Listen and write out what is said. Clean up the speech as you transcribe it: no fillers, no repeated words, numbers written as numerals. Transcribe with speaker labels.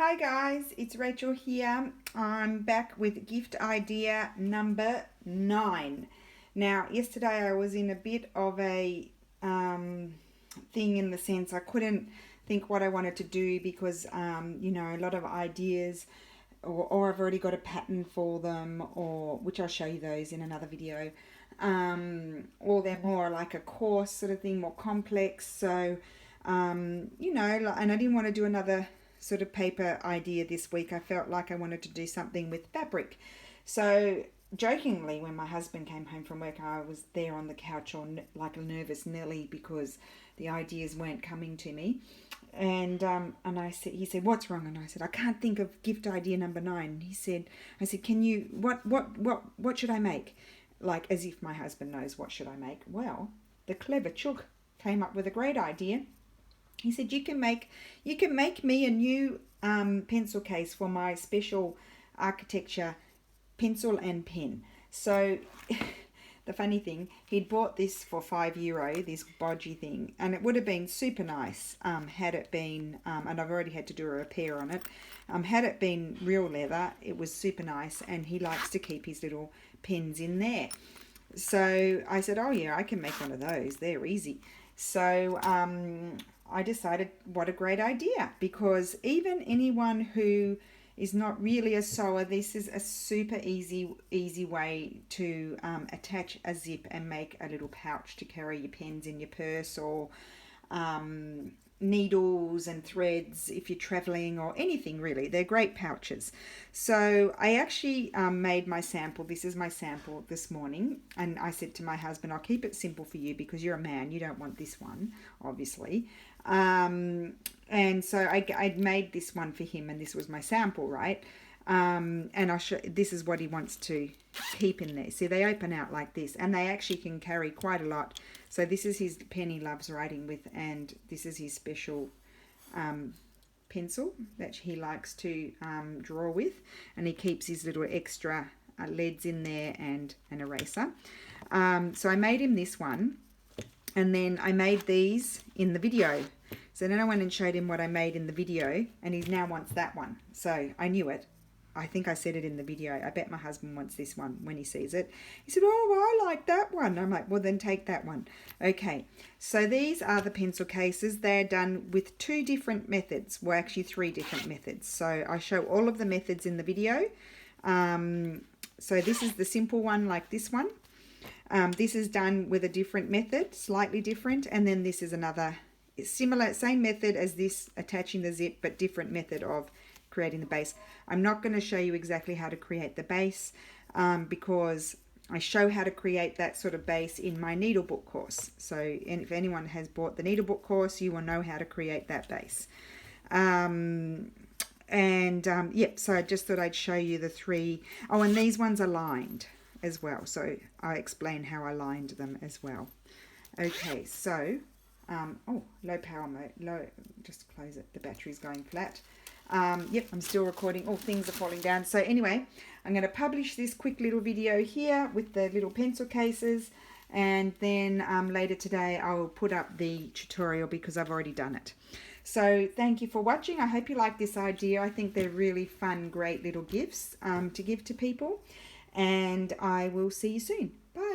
Speaker 1: Hi guys, it's Rachel here. I'm back with gift idea number 9. Now, yesterday I was in a bit of a thing in the sense I couldn't think what I wanted to do because, a lot of ideas or I've already got a pattern for them, or which I'll show you those in another video. Or they're more like a course sort of thing, more complex. So, and I didn't want to do another sort of paper idea this week. I felt like I wanted to do something with fabric. So jokingly, when my husband came home from work, I was there on the couch like a nervous Nelly because the ideas weren't coming to me. And he said, "What's wrong?" And I said, "I can't think of gift idea number 9." I said, "Can you, what should I make?" Like as if my husband knows what should I make. Well, the clever chook came up with a great idea. He said, you can make me a new pencil case for my special architecture pencil and pen. So the funny thing, he'd bought this for €5, this bodgy thing, and it would have been super nice had it been, and I've already had to do a repair on it, had it been real leather. It was super nice, and he likes to keep his little pens in there. So I said, oh yeah, I can make one of those. They're easy. So I decided what a great idea, because even anyone who is not really a sewer, this is a super easy way to attach a zip and make a little pouch to carry your pens in your purse, or needles and threads if you're traveling, or anything really. They're great pouches. So I actually made my sample. This is my sample this morning, and I said to my husband, I'll keep it simple for you because you're a man, you don't want this one, obviously. And so I made this one for him, and this was my sample, right? And I'll show, this is what he wants to keep in there. See, they open out like this, and they actually can carry quite a lot. So this is his pen he loves writing with, and this is his special pencil that he likes to draw with, and he keeps his little extra leads in there and an eraser. So I made him this one, and then I made these in the video. So then I went and showed him what I made in the video, and he now wants that one. So I knew it. I think I said it in the video. I bet my husband wants this one when he sees it. He said, oh, well, I like that one. I'm like, well, then take that one. Okay, so these are the pencil cases. They're done with 2 different methods. Well, actually 3 different methods. So I show all of the methods in the video. So this is the simple one, like this one. This is done with a different method, slightly different. And then this is another similar, same method as this, attaching the zip, but different method of creating the base. I'm not going to show you exactly how to create the base because I show how to create that sort of base in my needlebook course. So if anyone has bought the needlebook course, you will know how to create that base. Yep, so I just thought I'd show you the 3. Oh, and these ones are lined as well. So I explain how I lined them as well. Okay, so low power mode, just close it, the battery's going flat. Yep, I'm still recording. Oh, things are falling down. So anyway, I'm going to publish this quick little video here with the little pencil cases, and then later today I will put up the tutorial because I've already done it. So thank you for watching. I hope you like this idea. I think they're really fun, great little gifts to give to people, and I will see you soon. Bye.